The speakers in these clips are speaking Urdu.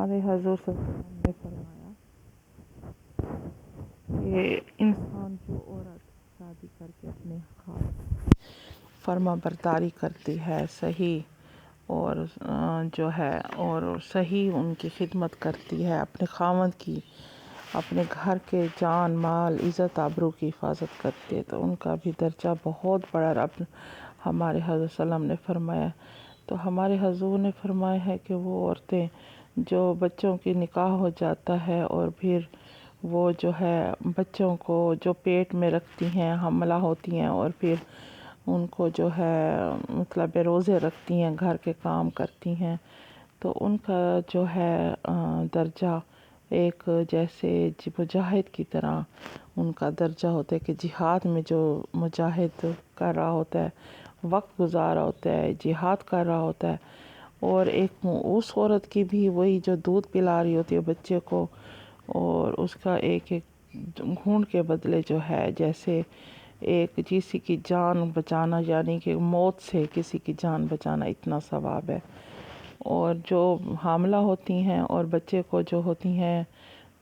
ہمارے حضور صلی اللہ علیہ وسلم نے فرمایا کہ انسان جو عورت شادی کر کے اپنے خاص فرما برداری کرتی ہے صحیح اور جو ہے اور صحیح ان کی خدمت کرتی ہے اپنے خاوند کی، اپنے گھر کے جان مال عزت آبرو کی حفاظت کرتی ہے، تو ان کا بھی درجہ بہت بڑا رب ہمارے حضور صلی اللہ علیہ وسلم نے فرمایا۔ تو ہمارے حضور نے فرمایا ہے کہ وہ عورتیں جو بچوں کی نکاح ہو جاتا ہے اور پھر وہ جو ہے بچوں کو جو پیٹ میں رکھتی ہیں، حاملہ ہوتی ہیں اور پھر ان کو جو ہے مطلب روزے رکھتی ہیں، گھر کے کام کرتی ہیں، تو ان کا جو ہے درجہ ایک جیسے مجاہد کی طرح ان کا درجہ ہوتا ہے کہ جہاد میں جو مجاہد کر رہا ہوتا ہے، وقت گزارا ہوتا ہے، جہاد کر رہا ہوتا ہے، اور ایک اس عورت کی بھی وہی جو دودھ پلا رہی ہوتی ہے بچے کو، اور اس کا ایک ایک گھونٹ کے بدلے جو ہے جیسے ایک کسی کی جان بچانا، یعنی کہ موت سے کسی کی جان بچانا اتنا ثواب ہے۔ اور جو حاملہ ہوتی ہیں اور بچے کو جو ہوتی ہیں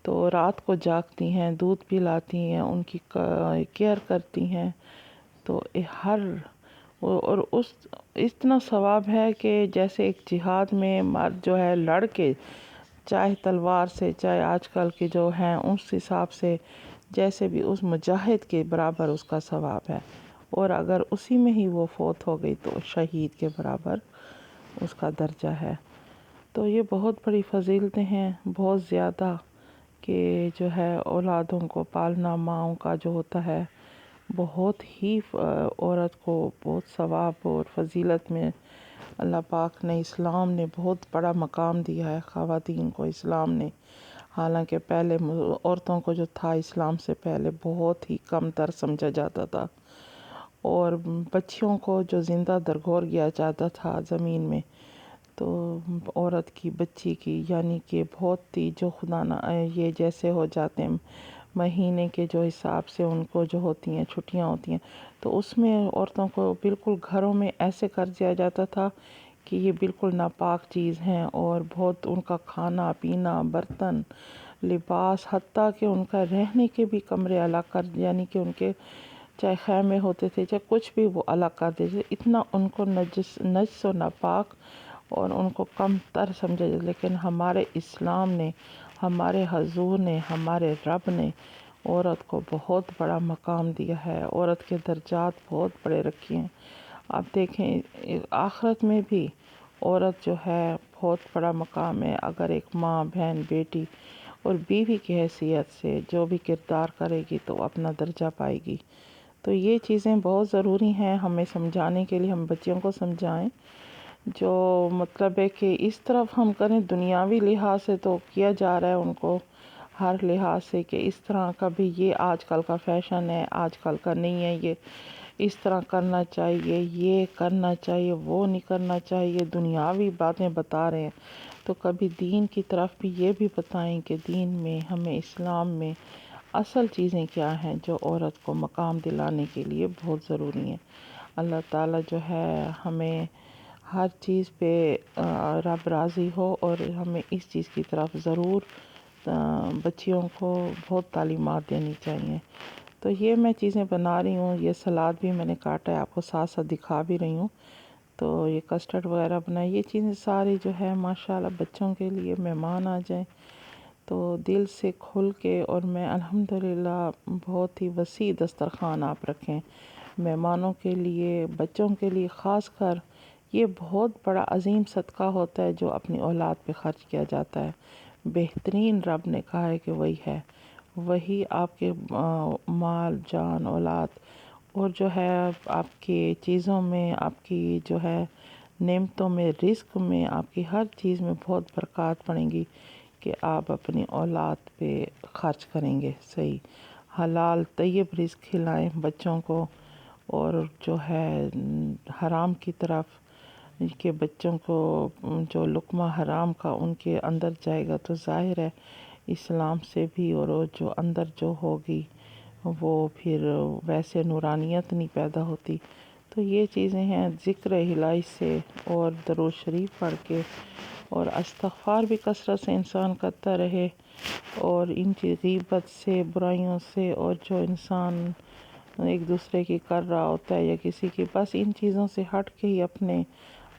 تو رات کو جاگتی ہیں، دودھ پلاتی ہیں، ان کی کیئر کرتی ہیں، تو ہر اور اس اتنا ثواب ہے کہ جیسے ایک جہاد میں مرد جو ہے لڑ کے چاہے تلوار سے چاہے آج کل کے جو ہیں اس حساب سے جیسے بھی اس مجاہد کے برابر اس کا ثواب ہے، اور اگر اسی میں ہی وہ فوت ہو گئی تو شہید کے برابر اس کا درجہ ہے۔ تو یہ بہت بڑی فضیلتیں ہیں، بہت زیادہ، کہ جو ہے اولادوں کو پالنا ماؤں کا جو ہوتا ہے بہت ہی عورت کو بہت ثواب اور فضیلت میں اللہ پاک نے اسلام نے بہت بڑا مقام دیا ہے خواتین کو اسلام نے، حالانکہ پہلے عورتوں کو جو تھا اسلام سے پہلے بہت ہی کم تر سمجھا جاتا تھا، اور بچیوں کو جو زندہ درگور کیا جاتا تھا زمین میں، تو عورت کی بچی کی یعنی کہ بہت ہی جو خدا نہ یہ جیسے ہو جاتے ہیں مہینے کے جو حساب سے ان کو جو ہوتی ہیں چھٹیاں ہوتی ہیں، تو اس میں عورتوں کو بالکل گھروں میں ایسے کر دیا جاتا تھا کہ یہ بالکل ناپاک چیز ہیں، اور بہت ان کا کھانا پینا برتن لباس حتیٰ کہ ان کا رہنے کے بھی کمرے الگ کر، یعنی کہ ان کے چاہے خیمے ہوتے تھے چاہے کچھ بھی وہ الگ کر دیتے تھے، اتنا ان کو نجس و ناپاک اور ان کو کم تر سمجھا جاتا۔ لیکن ہمارے اسلام نے، ہمارے حضور نے، ہمارے رب نے عورت کو بہت بڑا مقام دیا ہے، عورت کے درجات بہت بڑے رکھے ہیں۔ آپ دیکھیں آخرت میں بھی عورت جو ہے بہت بڑا مقام ہے، اگر ایک ماں بہن بیٹی اور بیوی کی حیثیت سے جو بھی کردار کرے گی تو اپنا درجہ پائے گی۔ تو یہ چیزیں بہت ضروری ہیں ہمیں سمجھانے کے لیے، ہم بچیوں کو سمجھائیں، جو مطلب ہے کہ اس طرف ہم کریں دنیاوی لحاظ سے تو کیا جا رہا ہے ان کو ہر لحاظ سے کہ اس طرح کا بھی یہ آج کل کا فیشن ہے، آج کل کا نہیں ہے، یہ اس طرح کرنا چاہیے، یہ کرنا چاہیے، وہ نہیں کرنا چاہیے، دنیاوی باتیں بتا رہے ہیں، تو کبھی دین کی طرف بھی یہ بھی بتائیں کہ دین میں ہمیں اسلام میں اصل چیزیں کیا ہیں جو عورت کو مقام دلانے کے لیے بہت ضروری ہیں۔ اللہ تعالیٰ جو ہے ہمیں ہر چیز پہ رب راضی ہو، اور ہمیں اس چیز کی طرف ضرور بچیوں کو بہت تعلیمات دینی چاہیے۔ تو یہ میں چیزیں بنا رہی ہوں، یہ سلاد بھی میں نے کاٹا ہے، آپ کو ساتھ ساتھ دکھا بھی رہی ہوں، تو یہ کسٹرڈ وغیرہ بنائی، یہ چیزیں ساری جو ہے ماشاءاللہ بچوں کے لیے مہمان آ جائیں تو دل سے کھل کے، اور میں الحمدللہ بہت ہی وسیع دسترخوان آپ رکھیں مہمانوں کے لیے، بچوں کے لیے خاص کر، یہ بہت بڑا عظیم صدقہ ہوتا ہے جو اپنی اولاد پہ خرچ کیا جاتا ہے۔ بہترین رب نے کہا ہے کہ وہی ہے، وہی آپ کے مال جان اولاد اور جو ہے آپ کی چیزوں میں، آپ کی جو ہے نعمتوں میں، رزق میں، آپ کی ہر چیز میں بہت برکات پڑیں گی کہ آپ اپنی اولاد پہ خرچ کریں گے صحیح، حلال طیب رزق کھلائیں بچوں کو، اور جو ہے حرام کی طرف کہ بچوں کو جو لقمہ حرام کا ان کے اندر جائے گا تو ظاہر ہے اسلام سے بھی، اور جو اندر جو ہوگی وہ پھر ویسے نورانیت نہیں پیدا ہوتی۔ تو یہ چیزیں ہیں ذکر الہی سے اور درود شریف پڑھ کے اور استغفار بھی کثرت سے انسان کرتا رہے، اور ان کی غیبت سے، برائیوں سے، اور جو انسان ایک دوسرے کی کر رہا ہوتا ہے یا کسی کی، بس ان چیزوں سے ہٹ کے ہی اپنے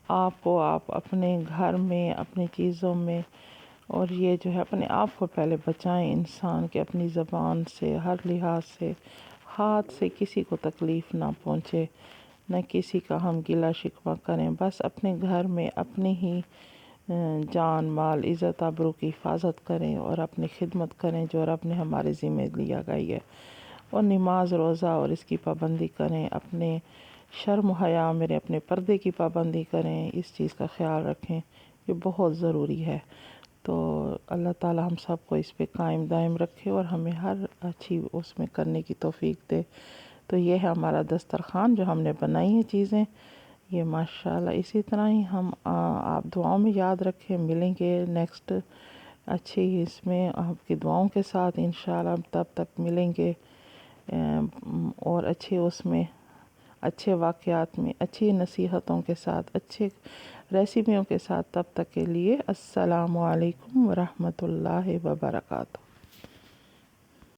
آپ کو آپ اپنے گھر میں، اپنی چیزوں میں، اور یہ جو ہے اپنے آپ کو پہلے بچائیں انسان کے، اپنی زبان سے، ہر لحاظ سے، ہاتھ سے کسی کو تکلیف نہ پہنچے، نہ کسی کا ہم گلہ شکوہ کریں، بس اپنے گھر میں اپنی ہی جان مال عزت آبرو کی حفاظت کریں اور اپنی خدمت کریں جو رب نے ہمارے ذمہ لیا گئی ہے، اور نماز روزہ اور اس کی پابندی کریں، اپنے شرم و حیا میرے اپنے پردے کی پابندی کریں، اس چیز کا خیال رکھیں، یہ بہت ضروری ہے۔ تو اللہ تعالی ہم سب کو اس پہ قائم دائم رکھے اور ہمیں ہر اچھی اس میں کرنے کی توفیق دے۔ تو یہ ہے ہمارا دسترخوان جو ہم نے بنائی ہیں چیزیں، یہ ماشاءاللہ اسی طرح ہی ہم آپ دعاؤں میں یاد رکھیں، ملیں گے نیکسٹ اچھی اس میں آپ کی دعاؤں کے ساتھ انشاءاللہ، تب تک ملیں گے اور اچھے اس میں، اچھے واقعات میں، اچھی نصیحتوں کے ساتھ، اچھے ریسیپیوں کے ساتھ، تب تک کے لیے السلام علیکم ورحمۃ اللہ وبرکاتہ۔